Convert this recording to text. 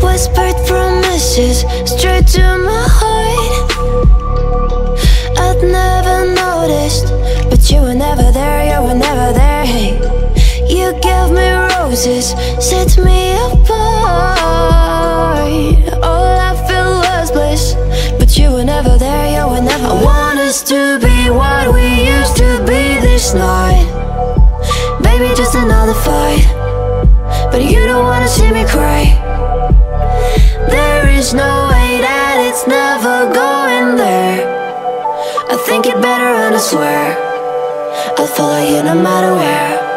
Whispered promises straight to my heart. I'd never noticed, but you were never there, you were never there. Hey, you gave me roses, set me apart. All I felt was bliss, but you were never there, you were never there. I want us to be what we used to be this night. Baby, just another fight, but you don't wanna see me cry. There is no way that it's never going there. I think it better and I swear I'll follow you no matter where.